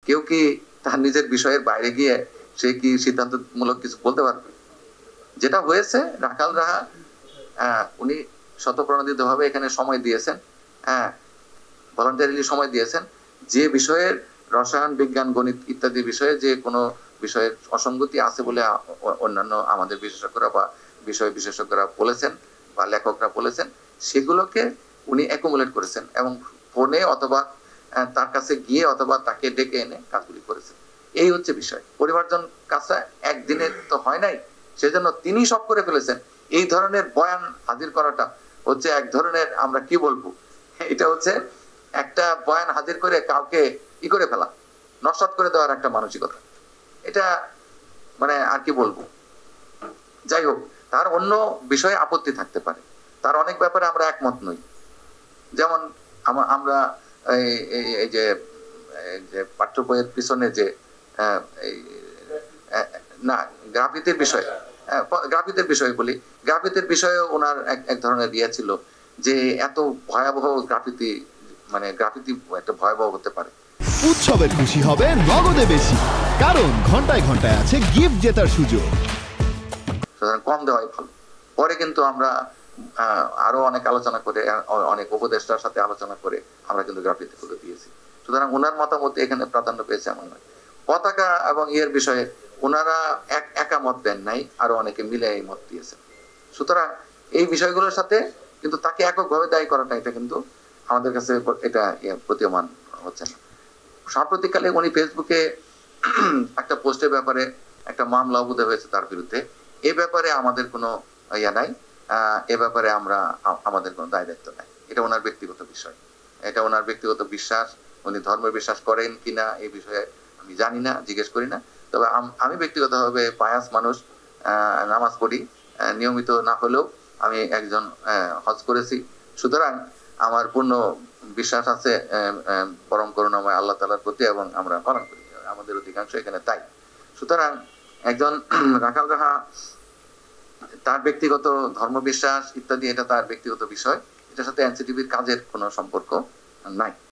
কেউ কি তার নিজের বিষয়ের বাইরে গিয়ে সে কি সিদ্ধান্তমূলক কিছু বলতে পারবে? যেটা হয়েছে, রাখাল রাহা উনি শতপ্রণোদিত ভাবে এখানে সময় দিয়েছেন, হ্যাঁ, ভলান্টারিলি সময় দিয়েছেন। যে বিষয়ের রসায়ন, বিজ্ঞান, গণিত ইত্যাদি বিষয়ে যে কোনো বিষয়ের অসঙ্গতি আছে বলে অন্যান্য আমাদের বিশেষজ্ঞরা বা বিষয় বিশেষজ্ঞরা বলেছেন বা লেখকরা বলেছেন, সেগুলোকে উনি অ্যাকুমুলেট করেছেন এবং ফোনে অথবা তার কাছে গিয়ে অথবা তাকে ডেকে এনে কাজগুলি করেছেন। এই হচ্ছে বিষয়। পরিমার্জন কাজটা একদিনে তো হয় নাই, সেজন্য তিনি সব করে ফেলেছেন। এই ধরনের বয়ান হাজির করাটা হচ্ছে এক ধরনের, আমরা কি বলবো, এটা হচ্ছে একটা বয়ান হাজির করে কাউকে ই করে ফেলা, নস্যাৎ করে দেওয়ার একটা মানসিকতা। এটা মানে আর কি বলবো। যাই হোক, তার অন্য বিষয়ে আপত্তি থাকতে পারে, তার অনেক ব্যাপারে আমরা একমত নই। যেমন আমরা এই যে পাঠ্য বইয়ের পিছনে যে না গ্রাফিতির বিষয়, গ্রাফিতির বিষয় বলি, গ্রাফিতির বিষয়ে ওনার এক ধরনের ইয়ে ছিল যে এত ভয়াবহ গ্রাফিতি, মানে গ্রাফিতি একটা ভয়াবহ হতে পারে। উৎসবের খুশি হবে নগদে বেশি, কারণ ঘন্টায় ঘন্টায় আছে গিফট জেতার সুযোগ। সুতরাং কম দেওয়াই ভালো। পরে কিন্তু আমরা আরো অনেক আলোচনা করে, অনেক উপদেষ্টার সাথে আলোচনা করে আমরা কিন্তু গ্রাফিতি গুলো দিয়েছি। সুতরাং ওনার মতামত এখানে প্রাধান্য পেয়েছে এমন নয়। পতাকা এবং ইয়ের বিষয়ে ওনারা একা মত দেন নাই, আরো অনেকে মিলে এই মত দিয়েছেন। সুতরাং এই বিষয়গুলোর সাথে কিন্তু তাকে এককভাবে দায়ী করাটা, এটা কিন্তু আমাদের কাছে এটা প্রতীয়মান হচ্ছে না। সাম্প্রতিককালে উনি ফেসবুকে একটা পোস্টের ব্যাপারে একটা মামলা বোধ হয়েছে তার বিরুদ্ধে। এ ব্যাপারে আমাদের কোনো ইয়া নাই, এ ব্যাপারে আমাদের কোনো দায় দায়িত্ব নাই। এটা ওনার ব্যক্তিগত বিষয়, এটা ওনার ব্যক্তিগত বিশ্বাস। উনি ধর্মের বিশ্বাস করেন কিনা এই বিষয়ে আমি জানি না, জিজ্ঞেস করি না। তবে আমি ব্যক্তিগতভাবে পায়াস মানুষ, নামাজ পড়ি নিয়মিত না হলেও, আমি একজন হজ করেছি। সুতরাং আমার পূর্ণ বিশ্বাস আছে পরম করুণাময় আল্লাহ তাআলার প্রতি, এবং আমরা পালন করি, আমাদের অধিকাংশ এখানে তাই। সুতরাং একজন রাখাল রাহা, তার ব্যক্তিগত ধর্মবিশ্বাস ইত্যাদি, এটা তার ব্যক্তিগত বিষয়, এটার সাথে এনসিটিভির কাজের কোনো সম্পর্ক নাই।